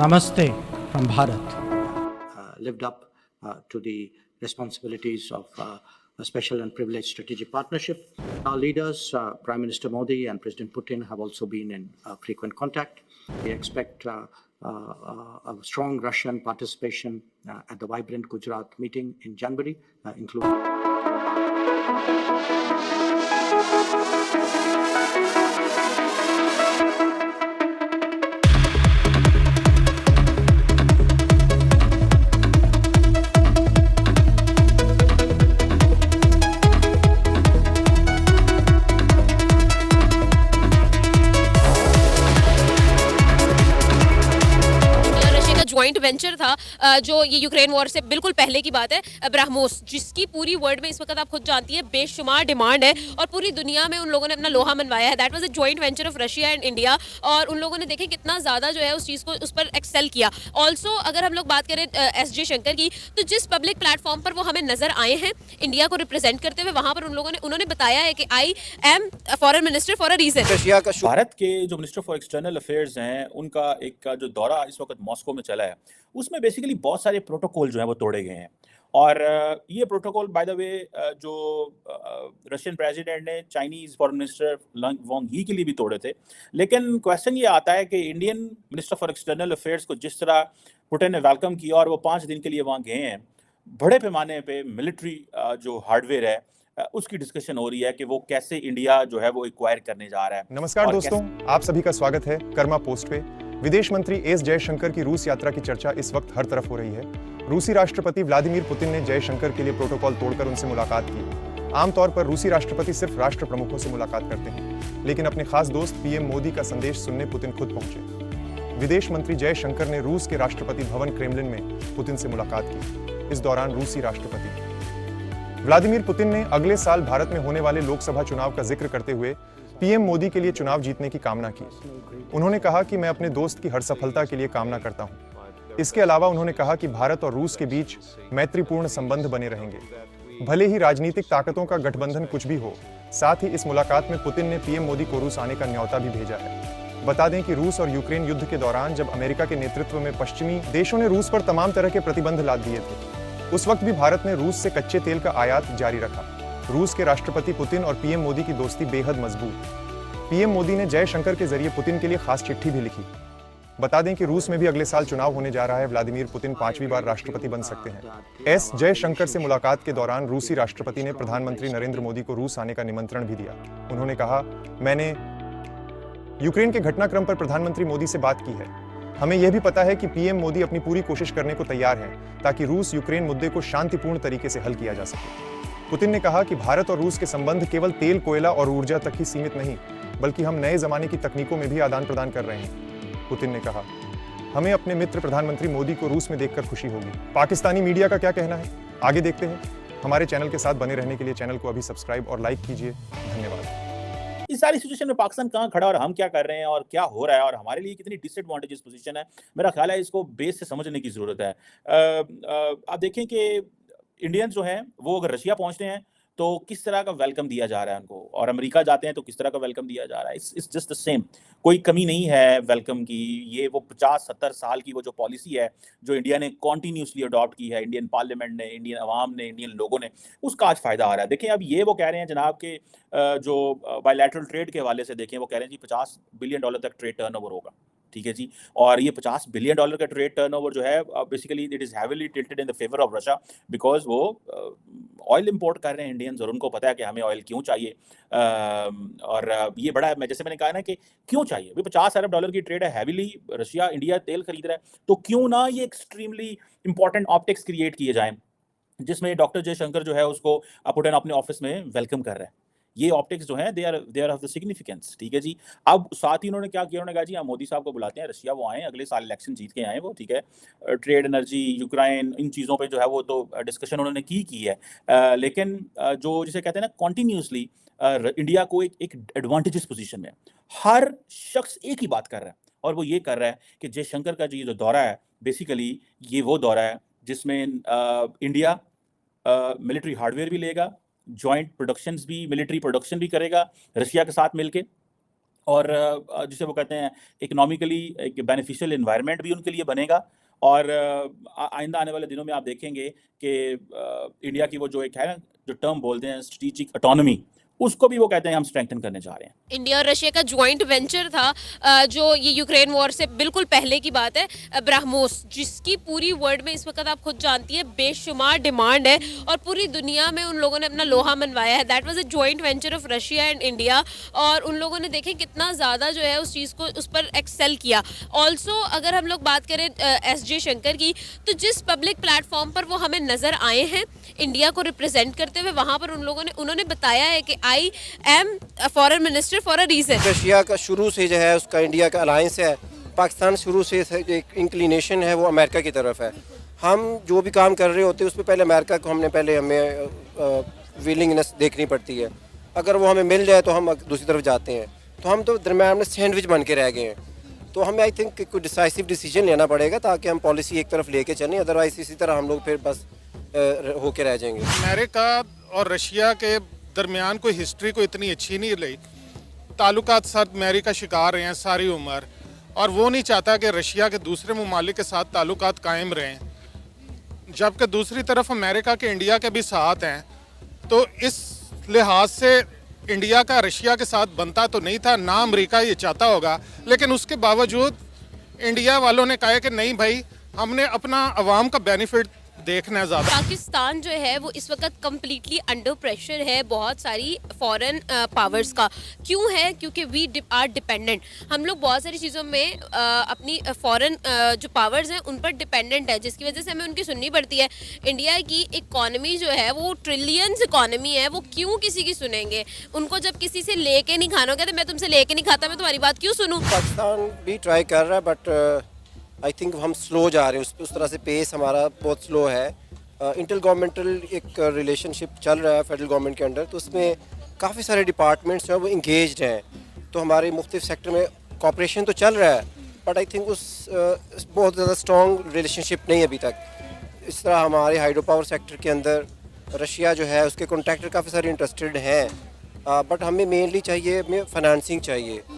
Namaste from Bharat. Lived up to the responsibilities of a special and privileged strategic partnership. Our leaders, Prime Minister Modi and President Putin, have also been in frequent contact. We expect a strong Russian participation at the vibrant Gujarat meeting in January, including. Joint venture था जो ये Ukraine war से बिल्कुल पहले की बात है, ब्रह्मोस, जिसकी पूरी वर्ल्ड में इस वक्त आप खुद जानती है बेशुमार डिमांड है और पूरी दुनिया में उन लोगों ने अपना लोहा मनवाया है। That was a joint venture of Russia and India और उन लोगों ने देखें कितना ज़्यादा जो है उस चीज़ को उस पर एक्सेल किया। ऑल्सो अगर हम लोग बात करें एस जयशंकर की, तो जिस पब्लिक प्लेटफॉर्म पर वो हमें नजर आए हैं इंडिया को रिप्रेजेंट करते हुए, वहाँ पर उन्होंने बताया है कि I am foreign minister for a reason. Bharat के जो मिनिस्टर फॉर एक्सटर्नल अफेयर्स हैं उनका एक जो दौरा इस वक्त मॉस्को में चला है, उसमें बेसिकली बहुत सारे प्रोटोकॉल जो हैं वो तोड़े गए हैं। और ये प्रोटोकॉल बाय द वे जो रशियन प्रेसिडेंट ने चाइनीज़ फॉरेन मिनिस्टर वांग ही के लिए भी तोड़े थे। लेकिन क्वेश्चन ये आता है कि Indian minister for external affairs को जिस तरह पुतिन ने वेलकम किया और वो 5 दिन के लिए वहाँ गए हैं, बड़े पैमाने पे मिलिट्री जो हार्डवेयर है उसकी डिस्कशन हो रही है कि वो कैसे इंडिया जो है वो एक्वायर करने जा रहा है। नमस्कार दोस्तों, आप सभी का स्वागत है कर्मा पोस्ट पे। विदेश मंत्री एस जयशंकर की रूस यात्रा की चर्चा इस वक्त हर तरफ हो रही है। रूसी राष्ट्रपति व्लादिमीर पुतिन ने जयशंकर के लिए प्रोटोकॉल तोड़कर उनसे मुलाकात की। आमतौर पर रूसी राष्ट्रपति सिर्फ राष्ट्र प्रमुखों से मुलाकात करते हैं, लेकिन अपने खास दोस्त पीएम मोदी का संदेश सुनने पुतिन खुद पहुंचे। विदेश मंत्री जयशंकर ने रूस के राष्ट्रपति भवन क्रेमलिन में पुतिन से मुलाकात की। इस दौरान रूसी राष्ट्रपति व्लादिमीर पुतिन ने अगले साल भारत में होने वाले लोकसभा चुनाव का जिक्र करते हुए पीएम मोदी के लिए चुनाव जीतने की कामना की। उन्होंने कहा कि मैं अपने दोस्त की हर सफलता के लिए कामना करता हूं। इसके अलावा उन्होंने कहा कि भारत और रूस के बीच मैत्रीपूर्ण संबंध बने रहेंगे, भले ही राजनीतिक ताकतों का गठबंधन कुछ भी हो। साथ ही इस मुलाकात में पुतिन ने पीएम मोदी को रूस आने का न्योता भी भेजा है। बता दें कि रूस और यूक्रेन युद्ध के दौरान जब अमेरिका के नेतृत्व में पश्चिमी देशों ने रूस पर तमाम तरह के प्रतिबंध लाद दिए थे, उस वक्त भी भारत ने रूस से कच्चे तेल का आयात जारी रखा। रूस के राष्ट्रपति पुतिन और पीएम मोदी की दोस्ती बेहद मजबूत। पीएम मोदी ने जयशंकर के जरिए पुतिन के लिए खास चिट्ठी भी लिखी। बता दें कि रूस में भी अगले साल चुनाव होने जा रहा है। व्लादिमीर पुतिन 5वीं बार राष्ट्रपति बन सकते हैं। एस जयशंकर से मुलाकात के दौरान रूसी राष्ट्रपति ने प्रधानमंत्री नरेंद्र मोदी को रूस आने का निमंत्रण भी दिया। उन्होंने कहा, मैंने यूक्रेन के घटनाक्रम पर प्रधानमंत्री मोदी से बात की है। हमें यह भी पता है कि पीएम मोदी अपनी पूरी कोशिश करने को तैयार हैं ताकि रूस यूक्रेन मुद्दे को शांतिपूर्ण तरीके से हल किया जा सके। पुतिन ने कहा कि भारत और रूस के संबंध केवल तेल, कोयला और ऊर्जा तक ही सीमित नहीं, बल्कि हम नए जमाने की तकनीकों में भी आदान प्रदान कर रहे हैं। पुतिन ने कहा, हमें अपने मित्र प्रधानमंत्री मोदी को रूस में देखकर खुशी होगी। पाकिस्तानी मीडिया का क्या कहना है, आगे देखते हैं। हमारे चैनल के साथ बने रहने के लिए चैनल को अभी सब्सक्राइब और लाइक कीजिए। धन्यवाद। इस सारी सिचुएशन में पाकिस्तान कहाँ खड़ा और हम क्या कर रहे हैं और क्या हो रहा है और हमारे लिए कितनी डिसएडवांटेजेस पोजीशन है, मेरा ख्याल है इसको बेस से समझने की जरूरत है। आप देखें कि इंडियंस जो हैं वो अगर रशिया पहुंचते हैं तो किस तरह का वेलकम दिया जा रहा है उनको, और अमेरिका जाते हैं तो किस तरह का वेलकम दिया जा रहा है। इट्स जस्ट द सेम, कोई कमी नहीं है वेलकम की। ये वो 50-70 साल की वो जो पॉलिसी है जो इंडिया ने कॉन्टीन्यूसली अडॉप्ट की है, इंडियन पार्लियामेंट ने, इंडियन अवाम ने, इंडियन लोगों ने, उसका आज फायदा आ रहा है। देखें अब ये वो कह रहे हैं जनाब के जो बायलैटरल ट्रेड के हवाले से देखें, वो कह रहे हैं जी $50 बिलियन तक ट्रेड टर्नओवर होगा, ठीक है जी। और ये $50 बिलियन का ट्रेड टर्नओवर जो है basically it is heavily tilted in the favour of Russia, because वो ऑयल इंपोर्ट कर रहे हैं इंडियंस और उनको पता है कि हमें ऑयल क्यों चाहिए। और ये बड़ा, मैं जैसे मैंने कहा ना कि क्यों चाहिए भाई, $50 अरब की ट्रेड है, हैवीली रशिया इंडिया तेल खरीद रहा है, तो क्यों ना ये एक्सट्रीमली इंपॉर्टेंट ऑप्टिक्स क्रिएट किए जाएं जिसमें डॉक्टर जयशंकर जो है उसको पुतिन अपने ऑफिस में वेलकम कर रहे हैं। ये ऑप्टिक्स जो हैं they are of the significance, ठीक है जी। अब साथ ही उन्होंने क्या किया, उन्होंने कहा जी हम मोदी साहब को बुलाते हैं रशिया, वो आए अगले साल इलेक्शन जीत के आए वो, ठीक है। ट्रेड, एनर्जी, यूक्रेन, इन चीज़ों पे जो है वो तो डिस्कशन उन्होंने की है। लेकिन जो जिसे कहते हैं ना कॉन्टीन्यूसली इंडिया को एक एडवांटेजेस पोजीशन में हर शख्स एक ही बात कर रहा है, और वो ये कर रहा है कि जयशंकर का जो दौरा है बेसिकली ये वो दौरा है जिसमें इंडिया मिलिट्री हार्डवेयर भी लेगा, जॉइंट प्रोडक्शंस भी, मिलिट्री प्रोडक्शन भी करेगा रशिया के साथ मिलके, और जिसे वो कहते हैं इकोनॉमिकली एक बेनिफिशियल एनवायरनमेंट भी उनके लिए बनेगा। और आइंदा आने वाले दिनों में आप देखेंगे कि इंडिया की वो जो एक है ना, जो टर्म बोलते हैं स्ट्रेटेजिक ऑटोनॉमी, उसको भी वो कहते हैं हम स्ट्रेंथन करने जा रहे हैं। इंडिया और रशिया का ज्वाइंट वेंचर था जो ये यूक्रेन वॉर से बिल्कुल पहले की बात है, ब्राह्मोस, जिसकी पूरी वर्ल्ड में इस वक्त आप खुद जानती है बेशुमार डिमांड है और पूरी दुनिया में उन लोगों ने अपना लोहा मनवाया है। That was a joint venture of Russia and India, और उन लोगों ने देखें कितना ज़्यादा जो है उस चीज़ को उस पर एक्सेल किया। ऑल्सो अगर हम लोग बात करें एस जयशंकर की, तो जिस पब्लिक प्लेटफॉर्म पर वो हमें नज़र आए हैं इंडिया को रिप्रेजेंट करते हुए, वहाँ पर उन्होंने बताया है कि I am foreign minister for a reason. Russia का शुरू से जो है उसका इंडिया का अलायंस है, पाकिस्तान शुरू से एक इंक्लिनेशन है वो अमेरिका की तरफ है। हम जो भी काम कर रहे होते हैं उसमें पहले अमेरिका को हमें विलिंगनेस देखनी पड़ती है। अगर वो हमें मिल जाए तो हम दूसरी तरफ जाते हैं, तो हम तो दरम्यान में सैंडविच बन के रह गए हैं। तो हमें आई थिंक कोई डिसाइसिव डिसीजन लेना पड़ेगा ताकि हम पॉलिसी एक तरफ लेके चलें, अदरवाइज इसी तरह हम लोग फिर बस होके रह जाएंगे। अमेरिका और रशिया के दरमियान कोई हिस्ट्री को इतनी अच्छी नहीं रही, ताल्लुकात साथ अमेरिका शिकार रहे हैं सारी उम्र, और वो नहीं चाहता कि रशिया के दूसरे ममालिक के साथ ताल्लुकात कायम रहें, जबकि दूसरी तरफ अमेरिका के इंडिया के भी साथ हैं। तो इस लिहाज से इंडिया का रशिया के साथ बनता तो नहीं था, ना अमेरिका ये चाहता होगा, लेकिन उसके बावजूद इंडिया वालों ने कहा कि नहीं भाई, हमने अपना अवाम का बेनिफिट देखना है ज़्यादा। पाकिस्तान जो है वो इस वक्त कम्प्लीटली अंडर प्रेशर है बहुत सारी फॉरेन पावर्स का। क्यों है? क्योंकि वी आर डिपेंडेंट। हम लोग बहुत सारी चीज़ों में अपनी फॉरेन जो पावर्स हैं उन पर डिपेंडेंट है, जिसकी वजह से हमें उनकी सुननी पड़ती है। इंडिया की इकॉनमी जो है वो ट्रिलियंस इकॉनमी है, वो क्यों किसी की सुनेंगे? उनको जब किसी से लेके नहीं खाना होगा तो मैं तुमसे लेके नहीं खाता, मैं तुम्हारी बात क्यों सुनूँ? पाकिस्तान भी ट्राई कर रहा है, बट आई थिंक हम स्लो जा रहे हैं, उस तरह से पेस हमारा बहुत स्लो है। इंटर गवर्नमेंटल एक रिलेशनशिप चल रहा है फेडरल गवर्नमेंट के अंडर, तो उसमें काफ़ी सारे डिपार्टमेंट्स जो हैं वो इंगेज्ड हैं, तो हमारे मुख्तलिफ सेक्टर में कॉपरेशन तो चल रहा है, बट आई थिंक उस बहुत ज़्यादा स्ट्रॉन्ग रिलेशनशिप नहीं अभी तक। इस तरह हमारे हाइड्रो पावर सेक्टर के अंदर रशिया जो है उसके कॉन्ट्रैक्टर काफ़ी सारे इंटरेस्टेड हैं, बट हमें मेनली चाहिए, हमें फाइनेंसिंग चाहिए।